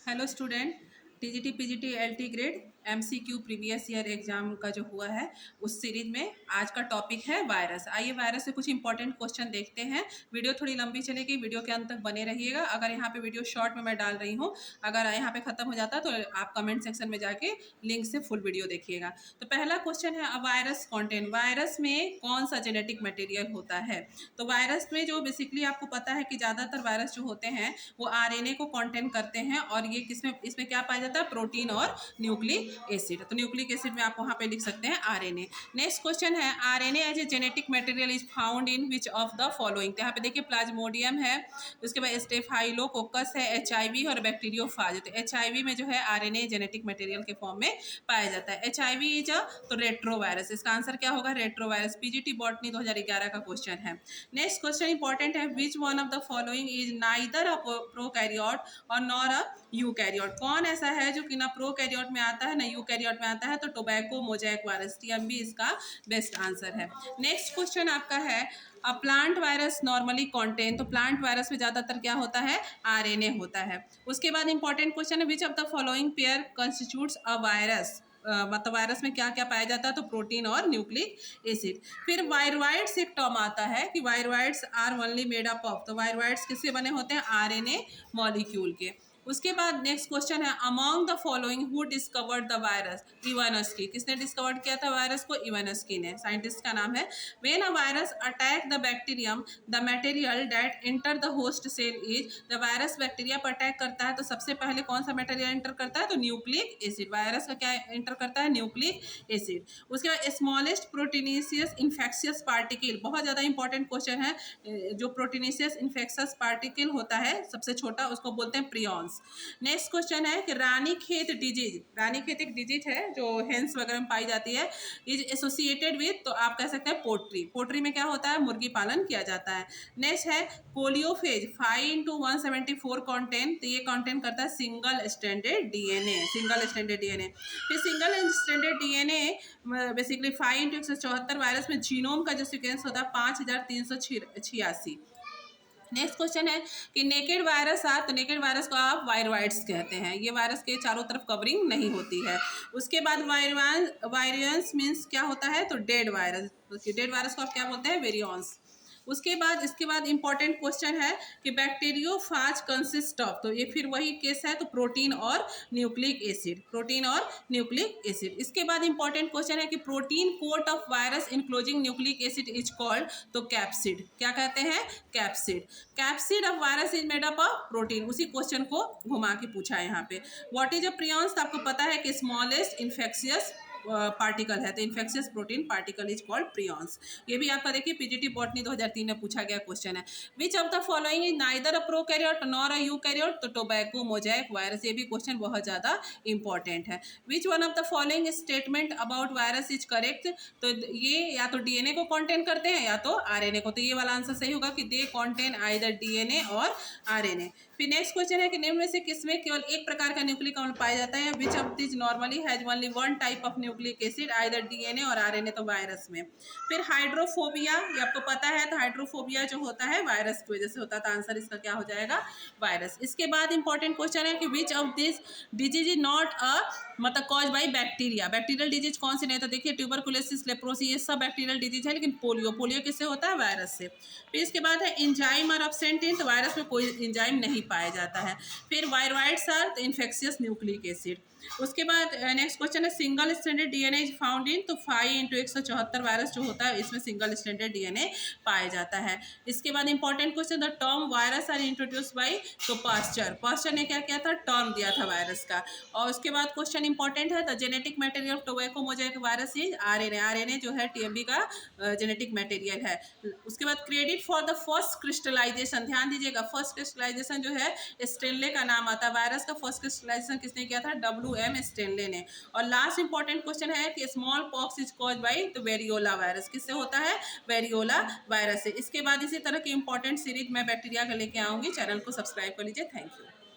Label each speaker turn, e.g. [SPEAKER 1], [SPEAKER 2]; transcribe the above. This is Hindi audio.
[SPEAKER 1] Hello student, TGT PGT LT grade MCQ previous year exam का जो हुआ है उस सीरीज में आज का टॉपिक है वायरस। आइए वायरस से कुछ इंपॉर्टेंट क्वेश्चन देखते हैं। वीडियो थोड़ी लंबी चलेगी, वीडियो के अंत तक बने रहिएगा। अगर यहाँ पे वीडियो शॉर्ट में मैं डाल रही हूँ, अगर यहाँ पे खत्म हो जाता है तो आप कमेंट सेक्शन में जाके लिंक से फुल वीडियो देखिएगा। तो पहला क्वेश्चन है वायरस कॉन्टेंट, वायरस में कौन सा जेनेटिक मटेरियल होता है। तो वायरस में जो बेसिकली आपको पता है कि ज़्यादातर वायरस जो होते हैं वो आरएनए को कॉन्टेंट करते हैं, और ये इसमें क्या पाया जाता है, प्रोटीन और न्यूक्लिक एसिड। तो न्यूक्लिक एसिड में आप वहाँ पे लिख सकते हैं आरएनए। नेक्स्ट क्वेश्चन है RNA as a genetic material is found in which of the following. तो यहाँ पे देखिए प्लाज्मोडियम है, उसके बाद स्टेफाइलोकोकस है, एचआईवी और बैक्टीरियोफाज। तो एचआईवी में जो है आरएनए जेनेटिक मटेरियल के फॉर्म में पाया जाता है। एचआईवी इज अ तो रेट्रोवायरस, इसका आंसर क्या होगा, रेट्रोवायरस। पीजीटी बॉटनी 2011 का क्वेश्चन है। नेक्स्ट क्वेश्चन इंपॉर्टेंट है, which one of the following is neither a prokaryote और नॉर अ यूकैरियोट। कौन ऐसा है जो कि ना प्रोकैरियोट में आता है ना यूकैरियोट में आता है। तो टोबैको मोजैक वायरस, टीएमबी इसका बेस्ट आंसर है। नेक्स्ट क्वेश्चन आपका है a plant virus normally contain. तो प्लांट वायरस में ज़्यादातर क्या होता है, आरएनए होता है। उसके बाद इंपॉर्टेंट क्वेश्चन है विच of the following pair constitutes a virus. मतलब वायरस में क्या क्या पाया जाता है, तो प्रोटीन और न्यूक्लिक एसिड। फिर वायरवाइड्स एक टर्म आता है कि viroids are only made up of. तो वायरवाइड्स किससे बने होते हैं, आरएनए मॉलिक्यूल के। उसके बाद नेक्स्ट क्वेश्चन है among the following who discovered the virus. Iwanowski, किसने डिस्कवर्ड किया था वायरस को, इवानस्की ने, साइंटिस्ट का नाम है। When a virus attack the bacterium the material that enter the host cell is. The virus bacteria पर अटैक करता है तो सबसे पहले कौन सा मटेरियल एंटर करता है, तो न्यूक्लिक एसिड। वायरस का क्या एंटर करता है, न्यूक्लिक एसिड। उसके बाद स्मॉलेस्ट प्रोटीनेशियस इन्फेक्शियस पार्टिकल, बहुत ज़्यादा इंपॉर्टेंट क्वेश्चन है। जो प्रोटीनेशियस इन्फेक्शियस पार्टिकल होता है सबसे छोटा, उसको बोलते हैं प्रियॉन्स। नेक्स्ट क्वेश्चन है कि रानीखेत डिजीज, रानीखेत एक डिजीज है जो हेंस वगैरह में पाई जाती है, इज एसोसिएटेड विद, तो आप कह सकते हैं पोल्ट्री। पोल्ट्री में क्या होता है, मुर्गी पालन किया जाता है। नेक्स्ट है कोलियोफेज 5x174 कॉन्टेंट, तो ये कॉन्टेंट करता है single standard DNA, single standard DNA. फिर single standard DNA basically 5x174 virus में जीनोम का जो सीक्वेंस होता है 5386। नेक्स्ट क्वेश्चन है कि नेकेड वायरस आ, तो नेकेड वायरस को आप वायरवाइड्स कहते हैं। ये वायरस के चारों तरफ कवरिंग नहीं होती है। उसके बाद वायरियंस मीन्स क्या होता है, तो डेड वायरस। तो डेड वायरस को आप क्या बोलते हैं, वेरियंस। इसके बाद इंपॉर्टेंट क्वेश्चन है कि बैक्टीरियोफाज कंसिस्ट ऑफ, तो ये फिर वही केस है, तो प्रोटीन और न्यूक्लिक एसिड, प्रोटीन और न्यूक्लिक एसिड। इसके बाद इंपॉर्टेंट क्वेश्चन है कि protein coat of virus enclosing nucleic acid is called, तो कैप्सिड। क्या कहते हैं, capsid. Capsid of virus is made up of protein. उसी क्वेश्चन को घुमा के पूछा है यहाँ पे। व्हाट इज अ प्रियॉन्स, तो आपको पता है कि स्मॉलेस्ट इन्फेक्शियस पार्टिकल है, तो infectious protein particle is called prions. ये भी आपका देखिए पीजीटी बॉटनी 2003 में पूछा गया क्वेश्चन है। विच of the following is neither a prokaryote nor a eukaryote, तो टोबैको मोजैक वायरस। ये भी क्वेश्चन बहुत ज़्यादा इंपॉर्टेंट है। Which one of the following statement about virus is correct, तो ये या तो डीएनए को कॉन्टेन करते हैं या तो आरएनए को। तो ये वाला आंसर सही होगा कि दे कॉन्टेन आइदर डीएनए और आरएनए। फिर नेक्स्ट क्वेश्चन है कि निम्न में से किसमें केवल एक प्रकार का न्यूक्लिक अम्ल पाया जाता है। विच of this normally has only one type of nucleic acid, either DNA और आरएनए, तो वायरस में। फिर हाइड्रोफोबिया, ये आपको पता है, तो हाइड्रोफोबिया जो होता है वायरस की वजह से होता है, तो आंसर इसका क्या हो जाएगा, वायरस। इसके बाद इंपॉर्टेंट क्वेश्चन है कि which of this disease is not a मतलब cause by bacteria. Bacterial disease कौन सी नहीं, तो देखिए ट्यूबरकुलोसिस, लेप्रोसी, ये सब बैक्टीरियल डिजीज है। लेकिन पोलियो किससे होता है, वायरस से। फिर इसके बाद है इंजाइम और एब्सेंट इन, तो वायरस में कोई इंजाइम नहीं पाया जाता है। फिर वायरवाइड्स आर तो इन्फेक्शियस न्यूक्लिक एसिड। उसके बाद नेक्स्ट क्वेश्चन है single standard DNA is found इन, तो 5x174 वायरस जो होता है इसमें सिंगल स्टैंडर्ड डीएनए पाया जाता है। इसके बाद important question, the term virus are introduced by, तो पास्चर ने क्या किया था, टर्म दिया था वायरस का। और उसके बाद क्वेश्चन इंपॉर्टेंट है the genetic material of tobacco mosaic virus is RNA. RNA जो है टीएमबी का जेनेटिक मटेरियल है। उसके बाद credit for the first crystallisation, ध्यान दीजिएगा फर्स्ट क्रिस्टलाइजेशन जो है स्टेनले का नाम आता है। वायरस का फर्स्ट क्रिस्टलाइजेशन किसने किया था, WM स्टेनले ने। और लास्ट इंपॉर्टेंट क्वेश्चन है कि small pox is cause by, तो वेरियोला वायरस। किससे होता है, वेरियोला वायरस से। इसके बाद इसी तरह की इंपॉर्टेंट सीरीज मैं बैक्टीरिया का लेके आऊंगी। चैनल को सब्सक्राइब कर लीजिए। Thank you.